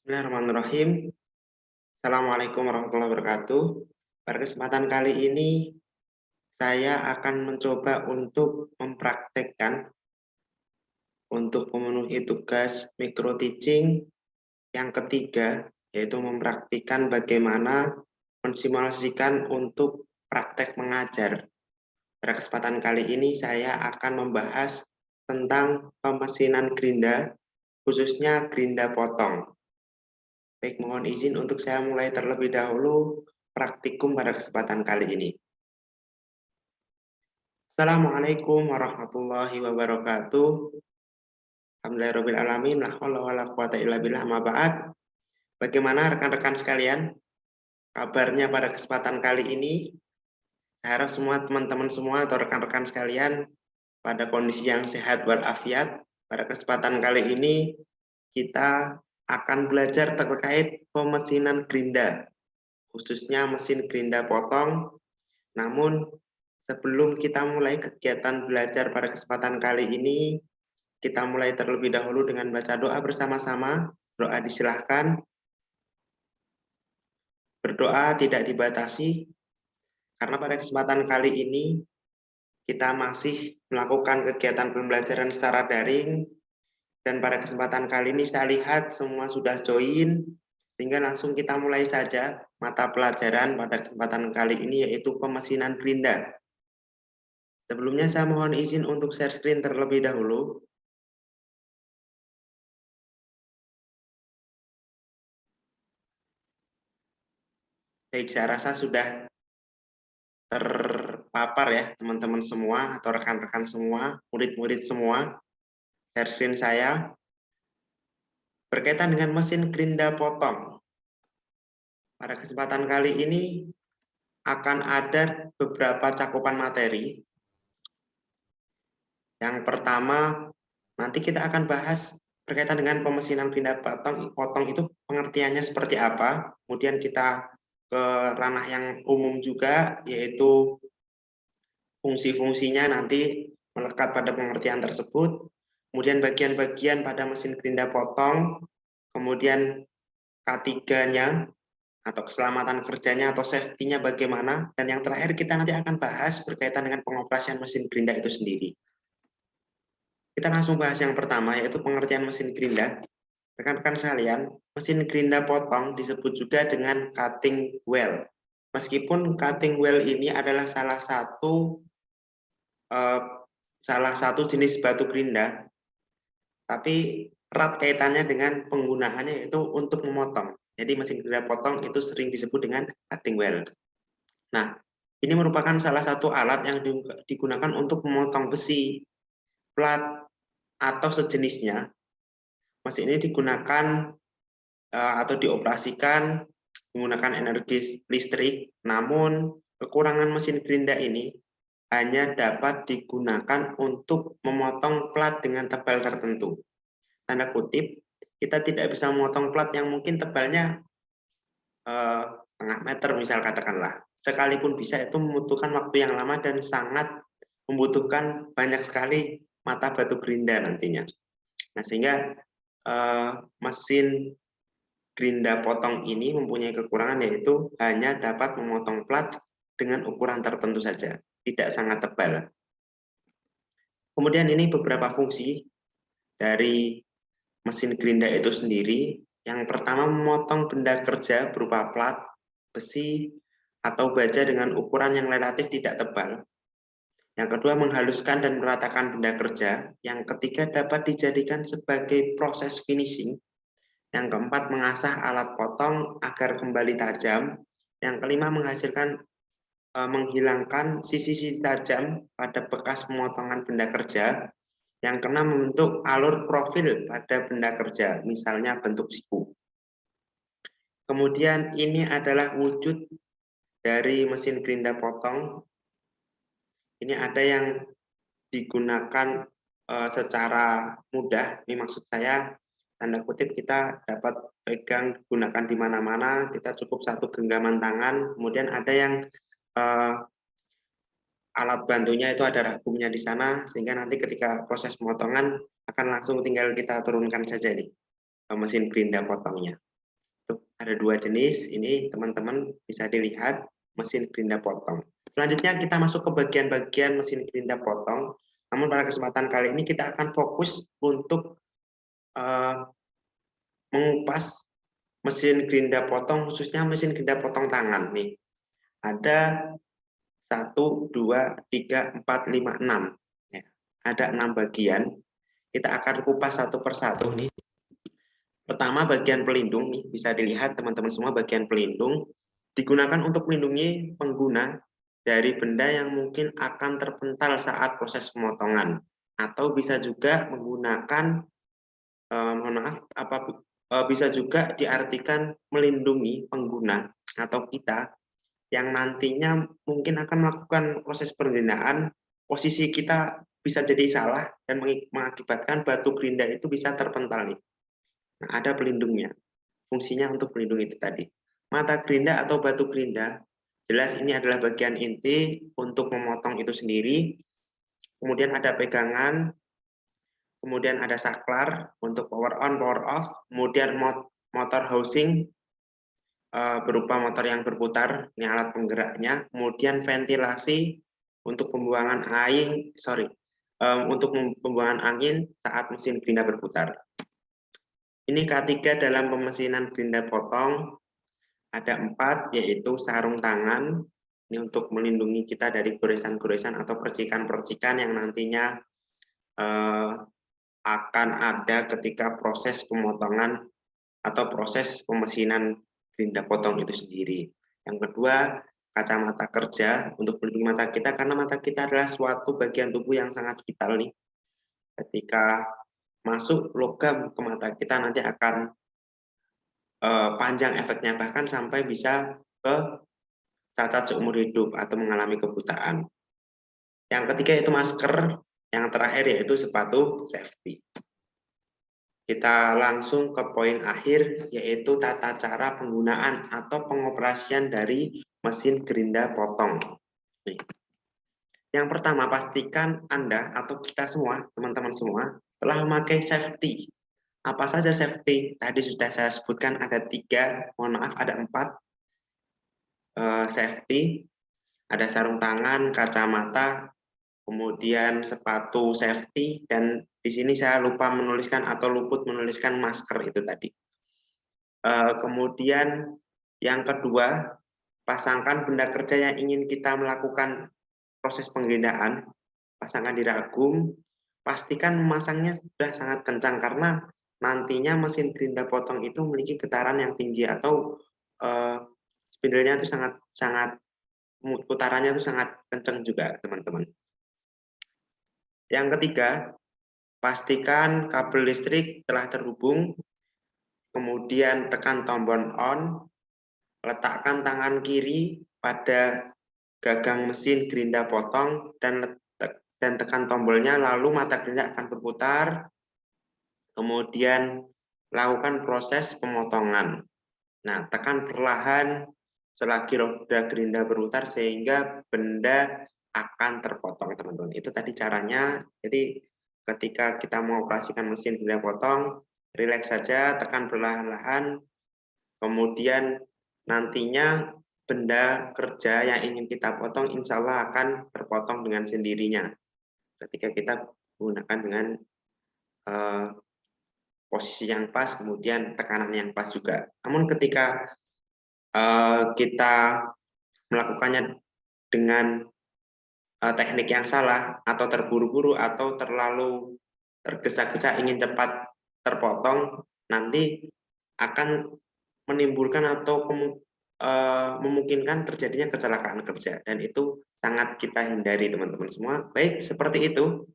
Bismillahirrahmanirrahim. Assalamualaikum warahmatullahi wabarakatuh. Pada kesempatan kali ini, saya akan mencoba untuk mempraktekkan untuk memenuhi tugas micro teaching yang ketiga, yaitu mempraktikkan bagaimana mensimulasikan untuk praktek mengajar. Pada kesempatan kali ini, saya akan membahas tentang pemesinan gerinda, khususnya gerinda potong. Baik, mohon izin untuk saya mulai terlebih dahulu praktikum pada kesempatan kali ini. Assalamualaikum warahmatullahi wabarakatuh. Alhamdulillahirrahmanirrahim. La haula wala quwata illa billah, amma ba'd. Bagaimana rekan-rekan sekalian? Kabarnya pada kesempatan kali ini? Saya harap semua teman-teman semua atau rekan-rekan sekalian pada kondisi yang sehat walafiat. Pada kesempatan kali ini kita akan belajar terkait pemesinan gerinda, khususnya mesin gerinda potong. Namun sebelum kita mulai kegiatan belajar pada kesempatan kali ini, kita mulai terlebih dahulu dengan baca doa bersama-sama. Doa disilahkan. Berdoa tidak dibatasi, karena pada kesempatan kali ini kita masih melakukan kegiatan pembelajaran secara daring, dan pada kesempatan kali ini saya lihat semua sudah join, sehingga langsung kita mulai saja mata pelajaran pada kesempatan kali ini, yaitu pemesinan gerinda. Sebelumnya saya mohon izin untuk share screen terlebih dahulu. Baik, saya rasa sudah terpapar ya teman-teman semua atau rekan-rekan semua, murid-murid semua. Share screen saya berkaitan dengan mesin gerinda potong. Pada kesempatan kali ini akan ada beberapa cakupan materi. Yang pertama, nanti kita akan bahas berkaitan dengan pemesinan gerinda potong itu pengertiannya seperti apa. Kemudian kita ke ranah yang umum juga, yaitu fungsi-fungsinya nanti melekat pada pengertian tersebut. Kemudian bagian-bagian pada mesin gerinda potong, kemudian K3-nya atau keselamatan kerjanya atau safety-nya bagaimana, dan yang terakhir kita nanti akan bahas berkaitan dengan pengoperasian mesin gerinda itu sendiri. Kita langsung bahas yang pertama, yaitu pengertian mesin gerinda. Rekan-rekan sekalian, mesin gerinda potong disebut juga dengan cutting well. Meskipun cutting well ini adalah salah satu jenis batu gerinda, tapi erat kaitannya dengan penggunaannya yaitu untuk memotong. Jadi mesin gerinda potong itu sering disebut dengan cutting well. Nah, ini merupakan salah satu alat yang digunakan untuk memotong besi, plat, atau sejenisnya. Mesin ini digunakan atau dioperasikan menggunakan energi listrik, namun kekurangan mesin gerinda ini hanya dapat digunakan untuk memotong plat dengan tebal tertentu. Tanda kutip, kita tidak bisa memotong plat yang mungkin tebalnya setengah meter misal katakanlah. Sekalipun bisa, itu membutuhkan waktu yang lama dan sangat membutuhkan banyak sekali mata batu gerinda nantinya. Nah, sehingga mesin gerinda potong ini mempunyai kekurangan, yaitu hanya dapat memotong plat dengan ukuran tertentu saja, tidak sangat tebal. Kemudian ini beberapa fungsi dari mesin gerinda itu sendiri. Yang pertama, memotong benda kerja berupa plat, besi, atau baja dengan ukuran yang relatif tidak tebal. Yang kedua, menghaluskan dan meratakan benda kerja. Yang ketiga, dapat dijadikan sebagai proses finishing. Yang keempat, mengasah alat potong agar kembali tajam. Yang kelima, menghilangkan sisi-sisi tajam pada bekas pemotongan benda kerja. Yang keenam, membentuk alur profil pada benda kerja, misalnya bentuk siku. Kemudian ini adalah wujud dari mesin gerinda potong. Ini ada yang digunakan secara mudah. Ini maksud saya, tanda kutip, kita dapat pegang, gunakan di mana-mana, kita cukup satu genggaman tangan. Kemudian ada yang alat bantunya itu ada ragumnya di sana, sehingga nanti ketika proses pemotongan akan langsung tinggal kita turunkan saja nih mesin gerinda potongnya. Ada 2 jenis, ini teman-teman bisa dilihat mesin gerinda potong. Selanjutnya kita masuk ke bagian-bagian mesin gerinda potong. Namun pada kesempatan kali ini kita akan fokus untuk mengupas mesin gerinda potong, khususnya mesin gerinda potong tangan nih. Ada 1, 2, 3, 4, 5, 6. Ya, ada 6 bagian. Kita akan kupas satu persatu nih. Pertama bagian pelindung nih, bisa dilihat teman-teman semua bagian pelindung digunakan untuk melindungi pengguna dari benda yang mungkin akan terpental saat proses pemotongan, atau bisa juga menggunakan mohon maaf bisa juga diartikan melindungi pengguna atau kita yang nantinya mungkin akan melakukan proses pengerinaan, posisi kita bisa jadi salah dan mengakibatkan batu gerinda itu bisa terpental nih. Nah, ada pelindungnya. Fungsinya untuk melindungi itu tadi. Mata gerinda atau batu gerinda, jelas ini adalah bagian inti untuk memotong itu sendiri. Kemudian ada pegangan, kemudian ada saklar untuk power on, power off, kemudian motor housing berupa motor yang berputar, ini alat penggeraknya, kemudian ventilasi untuk pembuangan pembuangan angin saat mesin gerinda berputar. Ini K3 dalam pemesinan gerinda potong, ada 4, yaitu sarung tangan, ini untuk melindungi kita dari goresan-goresan atau percikan-percikan yang nantinya akan ada ketika proses pemotongan atau proses pemesinan gerinda potong itu sendiri. Yang kedua, kacamata kerja untuk melindungi mata kita, karena mata kita adalah suatu bagian tubuh yang sangat vital nih. Ketika masuk logam ke mata kita nanti akan panjang efeknya, bahkan sampai bisa ke cacat seumur hidup atau mengalami kebutaan. Yang ketiga itu masker, yang terakhir yaitu sepatu safety. Kita langsung ke poin akhir, yaitu tata cara penggunaan atau pengoperasian dari mesin gerinda potong. Nih. Yang pertama, pastikan Anda atau kita semua, teman-teman semua, telah memakai safety. Apa saja safety? Tadi sudah saya sebutkan ada 3, mohon maaf ada 4 safety. Ada sarung tangan, kacamata, kemudian sepatu safety, dan di sini saya lupa menuliskan atau luput menuliskan masker itu tadi. Kemudian yang kedua, pasangkan benda kerja yang ingin kita melakukan proses penggerindaan, pasangkan di ragum, pastikan memasangnya sudah sangat kencang karena nantinya mesin gerinda potong itu memiliki getaran yang tinggi atau spindlenya itu sangat putarannya itu sangat kencang juga teman-teman. Yang ketiga, pastikan kabel listrik telah terhubung, kemudian tekan tombol on, letakkan tangan kiri pada gagang mesin gerinda potong dan tekan tombolnya, lalu mata gerinda akan berputar, kemudian lakukan proses pemotongan. Nah, tekan perlahan selagi roda gerinda berputar sehingga benda akan terpotong, teman-teman. Itu tadi caranya. Jadi ketika kita mau operasikan mesin gerinda potong, rileks saja, tekan perlahan-lahan, kemudian nantinya benda kerja yang ingin kita potong insya Allah akan terpotong dengan sendirinya ketika kita gunakan dengan posisi yang pas, kemudian tekanan yang pas juga. Namun ketika kita melakukannya dengan teknik yang salah atau terburu-buru atau terlalu tergesa-gesa ingin cepat terpotong, nanti akan menimbulkan atau memungkinkan terjadinya kecelakaan kerja, dan itu sangat kita hindari teman-teman semua. Baik, seperti itu.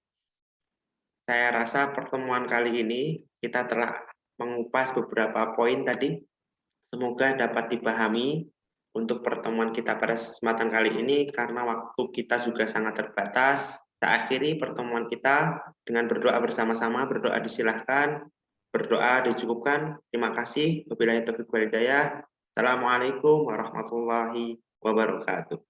Saya rasa pertemuan kali ini kita telah mengupas beberapa poin tadi. Semoga dapat dipahami untuk pertemuan kita pada kesempatan kali ini, karena waktu kita juga sangat terbatas. Saya akhiri pertemuan kita dengan berdoa bersama-sama. Berdoa disilahkan, berdoa dicukupkan. Terima kasih. Wabillahi taufiq wal hidayah. Assalamualaikum warahmatullahi wabarakatuh.